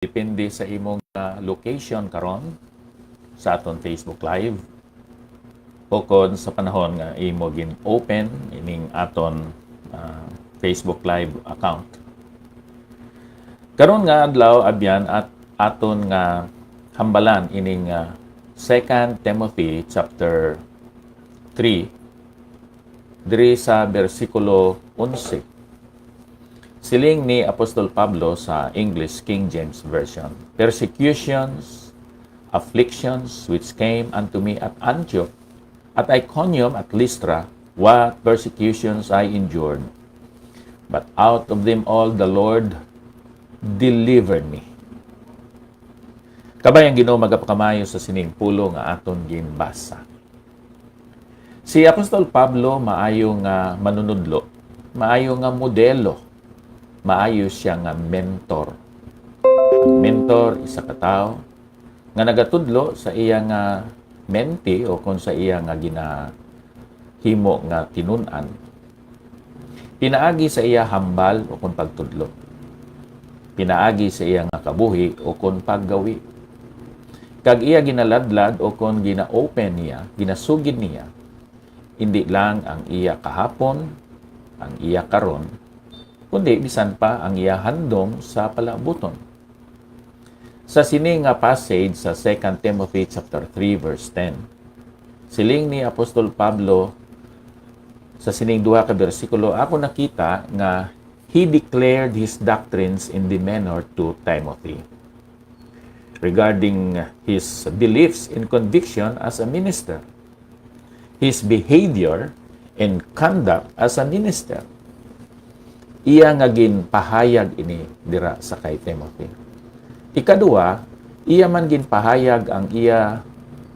Depende sa imong location karon sa aton Facebook Live o kon sa panahon nga imo gin open ining aton Facebook Live account. Karon nga adlaw abyan at aton nga hambalan ining 2 Timothy chapter 3 diri sa bersikulo 11. Siling ni Apostol Pablo sa English King James Version. Persecutions, afflictions which came unto me at Antioch, at Iconium, at Lystra, what persecutions I endured. But out of them all the Lord delivered me. Kabayang Ginoo magapakamayo sa sining pulo nga aton ginbasa. Si Apostol Pablo maayo nga manunudlo, maayo nga modelo, maayo siya nga mentor. Mentor isa ka tawo nga nagatudlo sa iya nga menti o kung sa iya nga ginahimo nga tinun-an. Pinaagi sa iya hambal o kung pagtudlo. Pinaagi sa iya nga kabuhi o kung paggawi. Kag iya ginaladlad o kung gina-open niya, ginasugid niya, hindi lang ang iya kahapon, ang iya karon, kundi bisan pa ang iya handom sa palabuton. Sa sining nga passage sa 2 Timothy chapter 3 verse 10, siling ni Apostol Pablo sa sining duha ka bersikulo, ako nakita nga he declared his doctrines in the manner to Timothy regarding his beliefs and conviction as a minister, his behavior and conduct as a minister. Iya nga ginpahayag ini dira sa kay Timothy. Ikaduha, iya man ginpahayag ang iya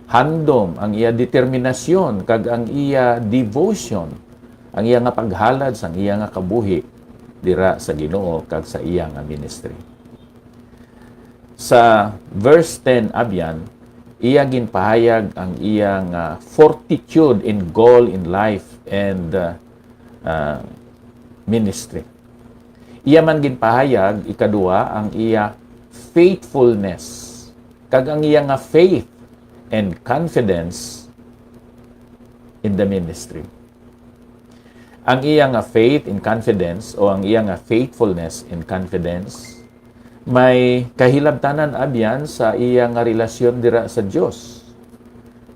handom, ang iya determinasyon, kag ang iya devotion, ang iya nga paghalad sang iya nga kabuhi dira sa Ginoo kag sa iya nga ministry. Sa verse 10 abyan, iya ginpahayag ang iya nga fortitude and goal in life and ministry. Iya man ginpahayag ikaduha ang iya faithfulness kag ang iya nga faith and confidence in the ministry. Ang iya nga faith and confidence o ang iya nga faithfulness and confidence may kahilabtanan abyan sa iya nga relasyon dira sa Dios.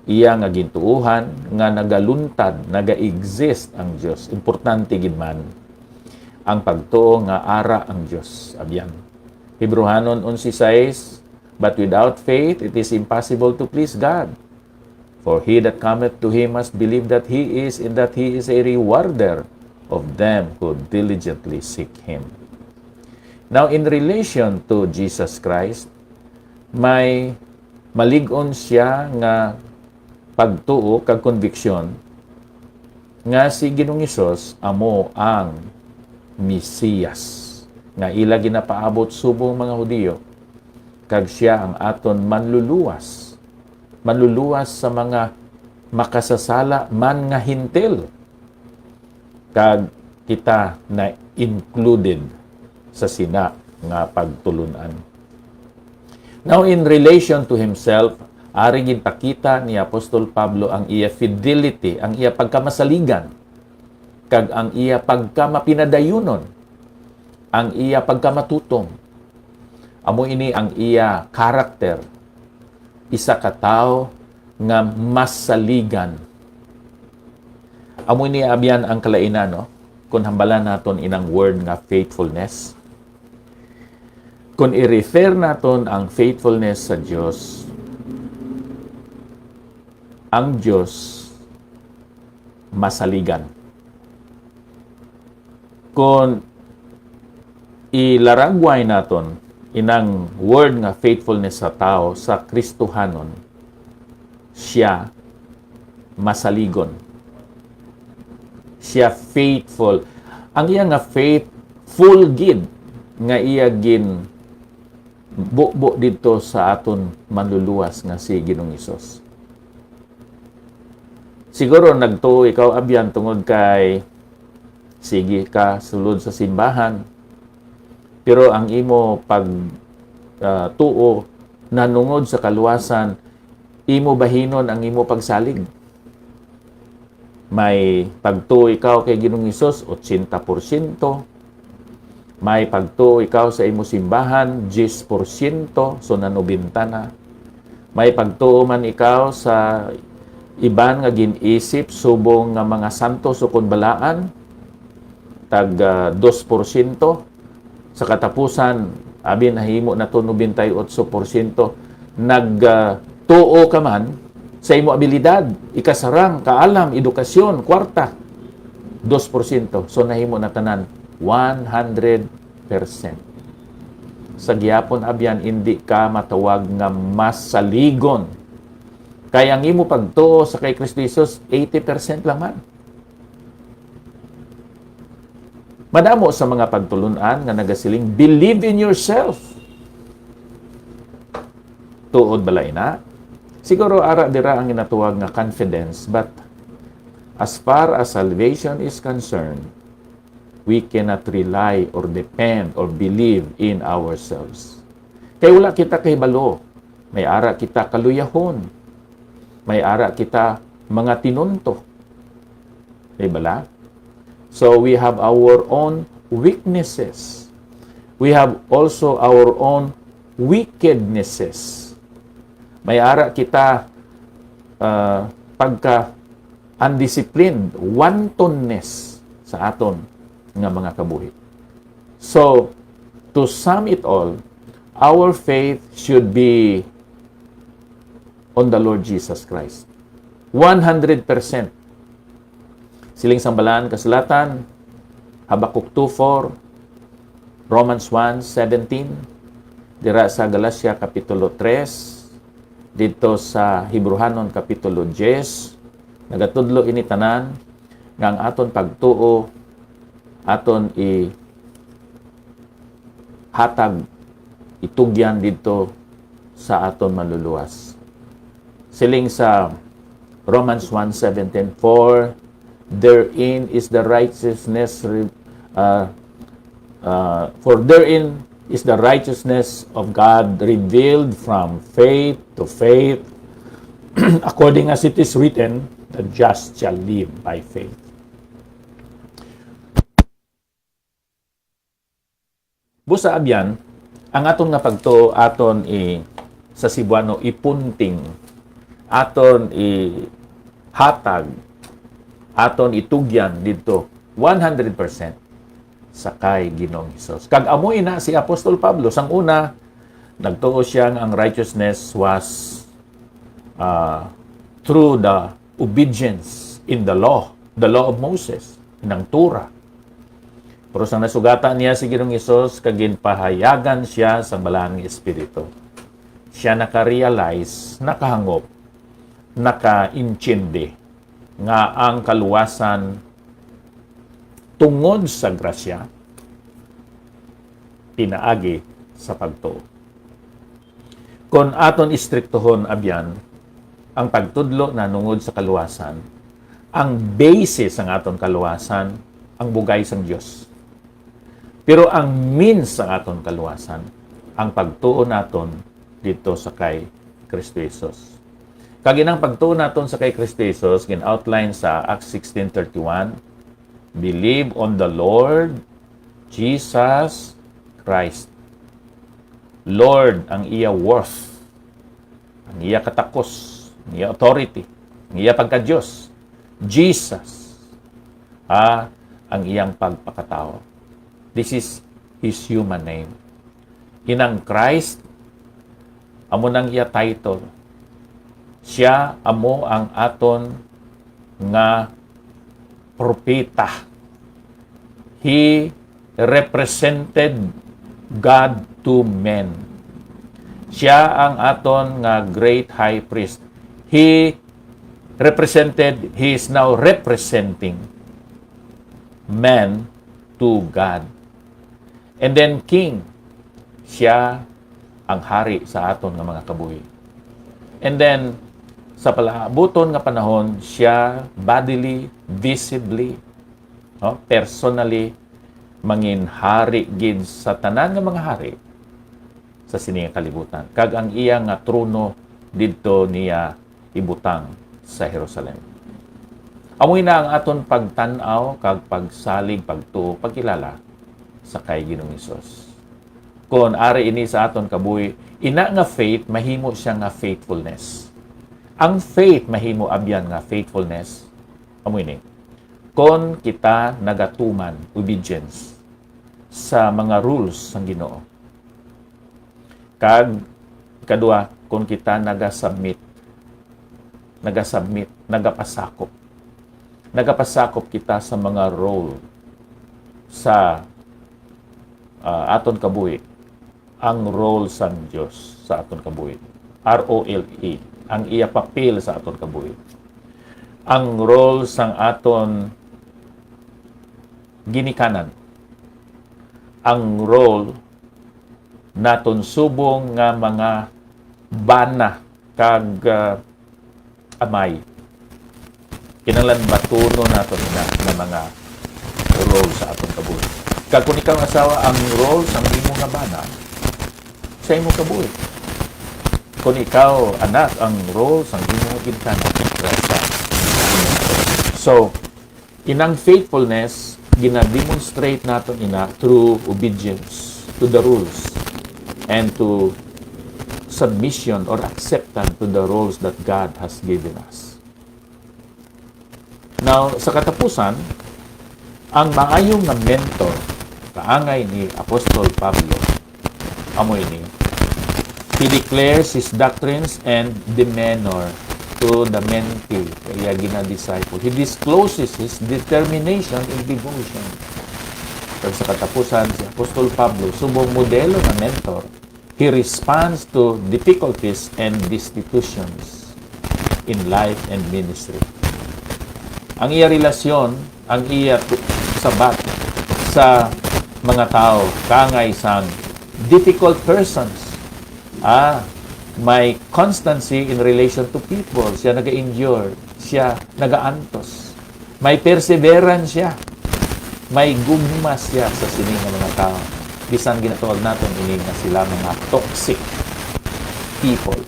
Iya nga gintuuhan nga nagaluntad, naga-exist ang Dios. Importante gid man ang pagtuo nga ara ang Dios abyan. Hebrehanon 11:6, but without faith it is impossible to please God. For he that cometh to him must believe that he is, and that he is a rewarder of them who diligently seek him. Now, in relation to Jesus Christ, may malig-on siya nga pagtuo kag conviction nga si Ginoong Hesus amo ang Mesiyas nga ila ginapaabot subong mga Hudiyo, kag siya ang aton manluluwas sa mga makasasala man nga hintil, kag kita na included sa sina nga pagtulunan. Now, in relation to himself, ari ginpakita ni Apostol Pablo ang iya fidelity, ang iya pagkamasaligan, kag ang iya pagkamapinadayunon, ang iya pagkamatutong. Amo ini ang iya karakter, isa ka tawo nga masaligan. Amo ini abyan ang kalainan, no? Kung hambalan naton inang word nga faithfulness. Kung i-refer naton ang faithfulness sa Dios, ang Dios masaligan. Kung ilaragway naton inang word nga faithfulness sa tao sa Kristohanon, siya masaligon. Siya faithful. Ang iya nga faith, full gid nga iya gin bukbo dito sa aton manluluwas nga si Ginoong Hesus. Siguro nagtuo ikaw abyan tungod kay sige ka sulod sa simbahan, pero ang imo tuo nanungod sa kaluwasan, imo bahinon ang imo pagsalig. May pagtuo ikaw kay Ginoong Hesus 80%. May pagtuo ikaw sa imo simbahan 10%, so nanubinta na. May pagtuo man ikaw sa iban nga ginisip subong nga mga santo sukon balaan tag 2%. Sa katapusan abi nahimo na to 98%. Nagtuo ka man sa imo abilidad, ikasarang, kaalam, edukasyon, kwarta, 2%. So nahimo na tanan 100%. Sa gihapon abyan hindi ka matawag nga masaligon. Kaya ang imo pagtuo sa kay Kristo Jesus 80% lang man. Madamo sa mga pagtulunan nga nagasiling believe in yourself. Tuod balay na. Siguro ara dira ang ginatuwag nga confidence, but as far as salvation is concerned, we cannot rely or depend or believe in ourselves. Kaya wala kita kahibalo. May ara kita kaluyahon. May ara kita mga tinunto. Di bala? So we have our own weaknesses. We have also our own wickednesses. May ara kita pagka undisciplined, wantonness sa aton nga mga kabuhi. So, to sum it all, our faith should be on the Lord Jesus Christ. 100%. Siling Sambalaan Kasulatan, Habakuk 2:4, Romans 1:17, dira sa Galacia Kapitulo 3, dito sa Hebrehanon Kapitulo 10, nagatudlo ini tanan nga ang aton pagtuo aton hatag itugyan dito sa aton maluluwas. Siling sa Romans 1:17, for therein is the righteousness is the righteousness of God revealed from faith to faith, according as it is written, the just shall live by faith. Busa abyan, ang aton nga pagtuo aton sa Cebuano ipunting, aton hatag, aton itugyan dito 100%. Sakay Ginoong Hesus. Kag amoy na si Apostol Pablo sang una nagtuo siya nga ang righteousness was through the obedience in the law of Moses, ng Torah. Pero sang nasugatan niya si Ginoong Hesus kag ginpahayagan siya sa Balaan nga Espiritu. Siya naka-realize, nakahangop, naka-intindi nga ang kaluwasan tungod sa grasya, pinaagi sa pagtuo. Kung aton istriktohon abyan, ang pagtudlo na nungod sa kaluwasan, ang basis ng aton kaluwasan, ang bugay sang Dios. Pero ang means ng aton kaluwasan, ang pagtuo naton dito sa kay Kristo Jesus. Kaginang pagtuo naton sa kay Kristo Jesus, gin-outline sa Acts 16:31, believe on the Lord Jesus Christ. Lord ang iya worth, ang iya katakos, ang iya authority, ang iya pagka-Diyos. Jesus, ang iyang pagpakatao. This is His human name. Inang Christ, amo nang iya title. Siya amo ang aton nga propeta. He represented God to men. Siya ang aton nga great high priest. He is now representing man to God. And then king, siya ang hari sa aton nga mga kabuhi. And then, sa palaabuton nga panahon, siya bodily, visibly, personally, mangin hari gid sa tanan nga mga hari sa sining kalibutan. Kag ang iya nga trono didto niya ibutang sa Jerusalem. Amoy na ang aton pagtan-aw kag pagsalig pagtuo pagkilala sa kay Ginoong Hesus. Kung ari ini sa aton kabuhi, ina nga faith mahimo siya nga faithfulness. Ang faith mahimo abyan nga faithfulness. Amoy ni. Kung kita nagatuman obedience sa mga rules ng Ginoo. Kag kadua, kung kita nagapasakop kita sa mga role sa aton kabuhi. Ang role sa Diyos sa aton kabuhi. R-O-L-E. Ang iya papel sa aton kabuhi. Ang role sang aton ginikanan. Ang role naton subong nga mga bana kag amay. Kinahanglan batuno naton na mga role sa aton kabuhi. Kag kung ikaw asawa, ang role sa imo nga bana sa imo kabuhi. Kung ikaw anak, ang role sa imo ginikanan sa. So, inang faithfulness gina-demonstrate naton ina through obedience to the rules and to submission or acceptance to the roles that God has given us. Now, sa katapusan, ang maayong nga mentor, kaangay ni Apostol Pablo, amoy ni, he declares his doctrines and demeanor to the mentee, kaya gina-disciple. He discloses his determination in devotion. Pero sa katapusan, si Apostol Pablo, subong modelo na mentor, he responds to difficulties and destitutions in life and ministry. Ang iya relasyon, ang iya sabat sa mga tao, kangay sang difficult persons. May constancy in relation to people. Siya naga-endure. Siya naga-antos. May perseverance siya. May gugma siya sa sining ng mga tao. Bisan ginatawag natin ini nga sila mga toxic people.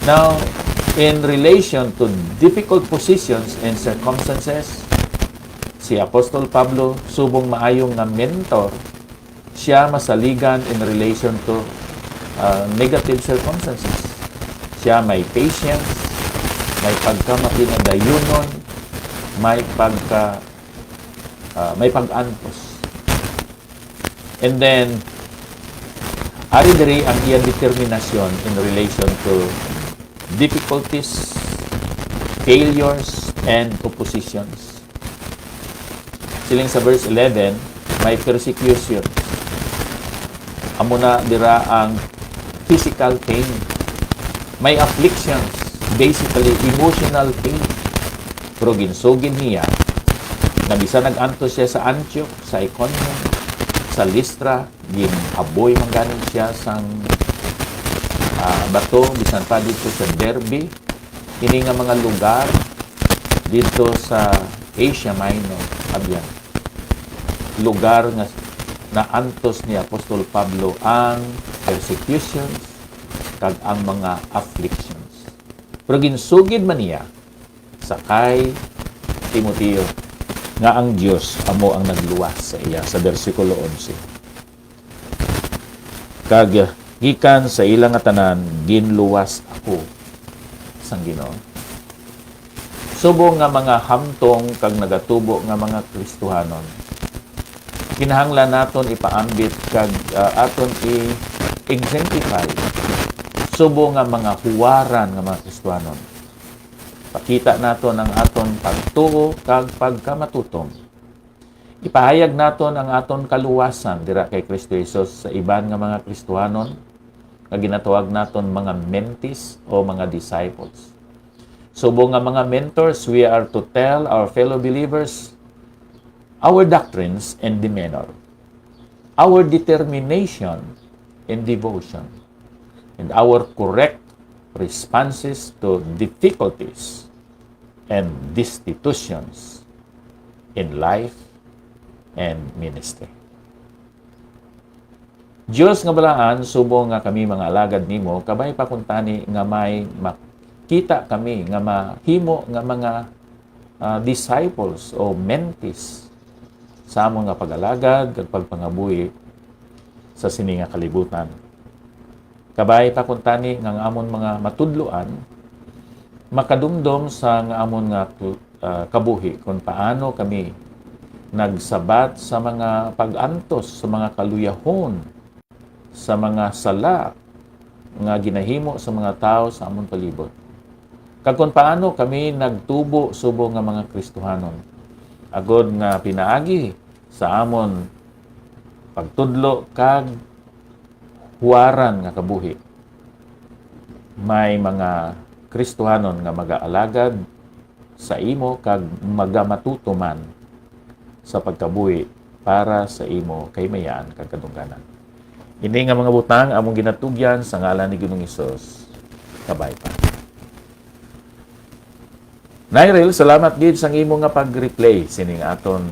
Now, in relation to difficult positions and circumstances, si Apostol Pablo subong maayong nga mentor, siya masaligan in relation to negative circumstances. Siya may patience, may pagkamakinaydayunon, may pag-antos. And then, ari diri ang iyang determinasyon in relation to difficulties, failures, and oppositions. Siling sa verse 11, may persecution. Amo na dira ang physical pain. May afflictions, basically emotional pain. Pero ginsugin niya, na bisan nag-antos siya sa Antioch, sa Iconium, sa Lystra, ginaboy mangganin siya sang bato, bisan pa dito sa Derbe, ini nga mga lugar dito sa Asia Minor, abyan. Lugar nga naantos ni Apostol Pablo ang persecutions kag ang mga afflictions. Pero ginsugid man niya sa kay Timoteo nga ang Dios amo ang nagluwas sa iya sa bersikulo 11. Kag gikan sa ilang nga tanan ginluwas ako sang Ginoo. Subong nga mga hamtong kag nagatubo nga mga Kristohanon, kinahanglan naton ipaambit kag aton i-exemplify subo nga mga huwaran nga mga Kristohanon. Pakita naton ang aton pagtuo kag pagkamatutong. Ipahayag naton ang aton kaluwasan dira kay Kristo Jesus sa iban nga mga Kristohanon nga ginatawag naton mga mentees o mga disciples. Subo nga mga mentors, we are to tell our fellow believers our doctrines and demeanor, our determination and devotion, and our correct responses to difficulties and destitutions in life and ministry. Diyos nga balaan, subong nga kami mga alagad nimo, kabay pakuntani nga may makita kami nga mahimo nga mga disciples o mentis sa among nga pag-alagad kag pagpangabuhi sa sini nga kalibutan. Kabay pakuntani nga amon mga matudloan makadumdom sa nga amon nga kabuhi kung paano kami nagsabat sa mga pag-antos, sa mga kaluyahon, sa mga sala nga ginahimo sa mga tao sa amon palibot. Kag kung paano kami nagtubo subong nga mga Kristohanon. Agod nga pinaagi sa amon pagtudlo kag huwaran nga kabuhi. May mga Kristohanon nga mag-aalagad sa imo kag magamatutuman sa pagkabuhi para sa imo kay mayaan kag kadungganan. Ini nga mga butang among ginatugyan sa ngalan ni Ginoong Hesus. Kabay pa. Nairil, salamat gid sa imo nga pag-replay sining aton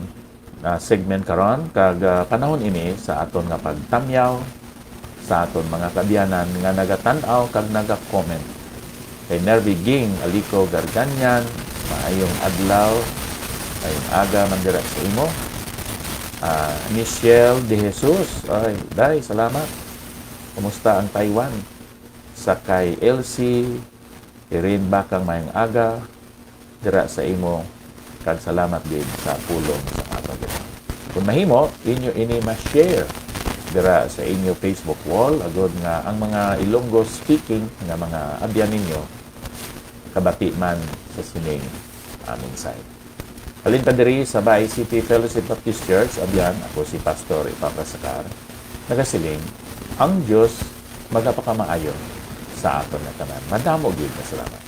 segment karon kag panahon ini sa aton nga pagtamyaw sa aton mga kabyanan nga nagatan-aw kag naga-comment. Kay Nervy Ging Aliko Garganyan, maayong adlaw, maayong aga mandira sa imo. Michelle De Jesus, ay, day, salamat. Kumusta ang Taiwan? Sa kay Elsie, Irene Bakang maayong aga, dira sa imo, kag salamat din sa pulong sa aton. Kung mahimo, inyo ini ma-share dira sa inyo Facebook wall, agod nga ang mga Ilonggo speaking nga mga abyan ninyo, kabati man sa sining aming side. Halin pa diri sa Bay City Fellowship Baptist Church, abyan, ako si Pastor Ipapasakar, nagasiling, ang Diyos magapakamaayon sa aton na tanan. Madamo gyud na salamat.